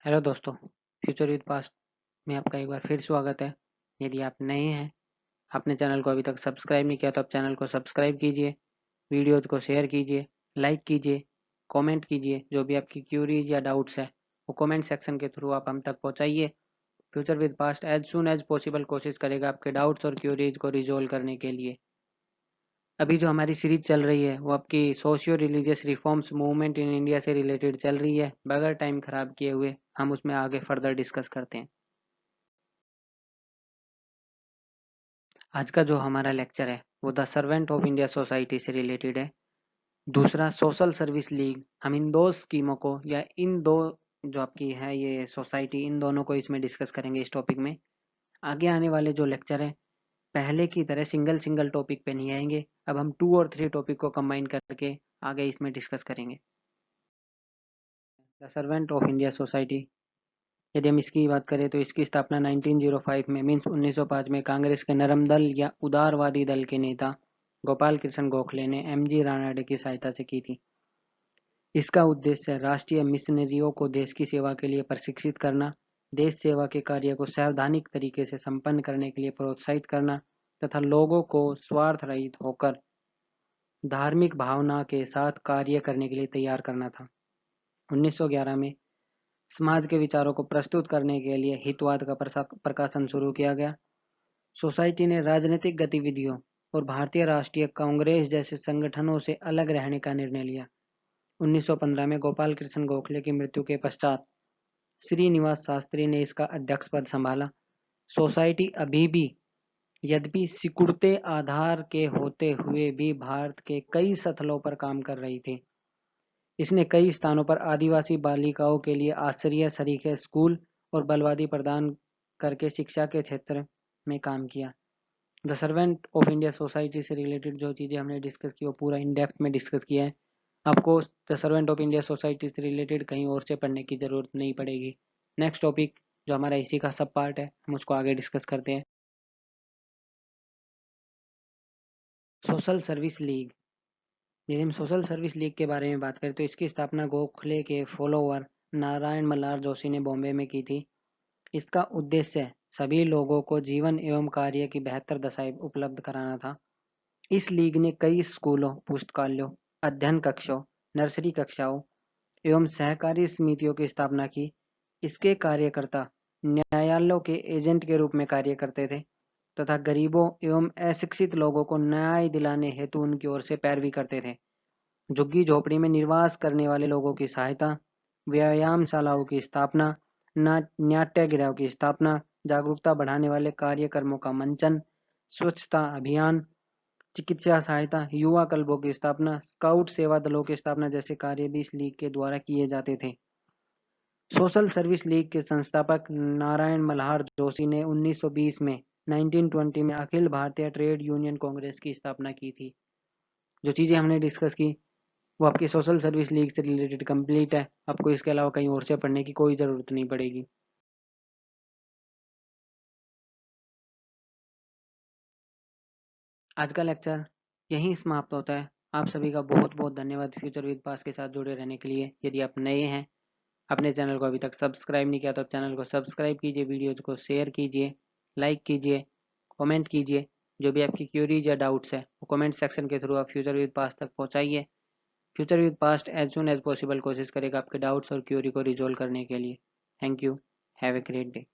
Hello दोस्तों, future with past में आपका एक बार फिर स्वागत है। यदि आप नए हैं, आपने चैनल को अभी तक सब्सक्राइब नहीं किया तो आप चैनल को सब्सक्राइब कीजिए, वीडियोज़ को शेयर कीजिए, लाइक कीजिए, कमेंट कीजिए। जो भी आपकी क्यूरीज या डाउट्स है वो कमेंट सेक्शन के थ्रू आप हम तक पहुंचाइए। Future with past as soon as possible कोशिश करेगा आपके डाउट्स और क्यूरीज को रिजोल्व करने के लिए। अभी जो हमारी सीरीज चल रही है वो आपकी socio religious reforms movement in India से रिलेटेड चल रही है। बगैर टाइम खराब किए हुए हम उसमें आगे फर्दर डिस्कस करते हैं। आज का जो हमारा लेक्चर है वो the servant of India society से रिलेटेड है। दूसरा सोशल सर्विस लीग। हम इन दो स्कीमों को या इन दो जो आपकी है ये सोसाइटी, इन दोनों को इसमें डिस्कस करेंगे इस टॉपिक में। आगे आने वाले जो लेक्चर है पहले की तरह सिंगल सिंगल टॉपिक पे नहीं आएंगे। अब हम 2 और 3 टॉपिक को कंबाइन करके आगे इसमें डिस्कस करेंगे। The servant of India society, यदि हम इसकी बात करें तो इसकी स्थापना 1905 में मीन्स 1905 में कांग्रेस के नरम दल या उदारवादी दल के नेता गोपाल कृष्ण गोखले ने एमजी रानाडे की सहायता से की थी। इसका उद्देश्य राष्ट्रीय मिशनरियों को देश की सेवा के लिए प्रशिक्षित करना, देश सेवा के कार्य को संवैधानिक तरीके से संपन्न करने के लिए प्रोत्साहित करना तथा लोगों को स्वार्थ रहित होकर धार्मिक भावना के साथ कार्य करने के लिए तैयार करना था। 1911 में समाज के विचारों को प्रस्तुत करने के लिए हितवाद का प्रकाशन शुरू किया गया। सोसाइटी ने राजनीतिक गतिविधियों और भारतीय राष्ट्रीय कांग्रेस जैसे संगठनों से अलग रहने का निर्णय लिया। 1915 में गोपाल कृष्ण गोखले की मृत्यु के पश्चात श्रीनिवास शास्त्री ने इसका अध्यक्ष पद संभाला। सोसाइटी अभी भी यद्यपि सिकुड़ते आधार के होते हुए भी भारत के कई स्थलों पर काम कर रही थी। इसने कई स्थानों पर आदिवासी बालिकाओं के लिए आश्रय सरीखे स्कूल और बलवादी प्रदान करके शिक्षा के क्षेत्र में काम किया। The servant of India society से रिलेटेड जो चीज़ें हमने डिस्कस की वो पूरा इन डेप्थ में डिस्कस किया है। आपको the servant of India society से रिलेटेड कहीं और से पढ़ने की ज़रूरत नहीं पड़ेगी। नेक्स्ट टॉपिक जो हमारा इसी का सब पार्ट है हम उसको आगे डिस्कस करते हैं। Social service league. यदि हम सोशल सर्विस लीग के बारे में बात करें तो इसकी स्थापना गोखले के फॉलोअर नारायण मल्हार जोशी ने बॉम्बे में की थी। इसका उद्देश्य सभी लोगों को जीवन एवं कार्य की बेहतर दशाएं उपलब्ध कराना था। इस लीग ने कई स्कूलों, पुस्तकालयों, अध्ययन कक्षों, नर्सरी कक्षाओं एवं सहकारी समितियों की स्थापना की। इसके कार्यकर्ता न्यायालयों के एजेंट के रूप में कार्य करते थे तथा गरीबों एवं अशिक्षित लोगों को न्याय दिलाने हेतु उनकी ओर से पैरवी करते थे। झुग्गी झोपड़ी में निर्वास करने वाले लोगों की सहायता, व्यायामशालाओं की स्थापना, नाट्यगृहों की स्थापना, जागरूकता बढ़ाने वाले कार्यक्रमों का मंचन, स्वच्छता अभियान, चिकित्सा सहायता, युवा क्लबों की स्थापना, स्काउट सेवा दलों की स्थापना जैसे कार्य भी इस लीग के द्वारा किए जाते थे। सोशल सर्विस लीग के संस्थापक नारायण मल्हार जोशी ने 1920 में 1920 में अखिल भारतीय ट्रेड यूनियन कांग्रेस की स्थापना की थी। जो चीज़ें हमने डिस्कस की वो आपकी सोशल सर्विस लीग से रिलेटेड कंप्लीट है। आपको इसके अलावा कहीं और से पढ़ने की कोई ज़रूरत नहीं पड़ेगी। आज का लेक्चर यहीं समाप्त होता है। आप सभी का बहुत बहुत धन्यवाद फ्यूचर विद पास के साथ जुड़े रहने के लिए। यदि आप नए हैं, अपने चैनल को अभी तक सब्सक्राइब नहीं किया तो आप चैनल को सब्सक्राइब कीजिए, वीडियोज़ को शेयर कीजिए, लाइक कीजिए, कमेंट कीजिए। जो भी आपकी क्यूरीज या डाउट्स है वो कमेंट सेक्शन के थ्रू आप फ्यूचर विद पास तक पहुँचाइए। Future with past as soon as possible कोशिश करेगा आपके डाउट्स और क्यूरी को रिजोल्व करने के लिए। Thank you. Have a great day.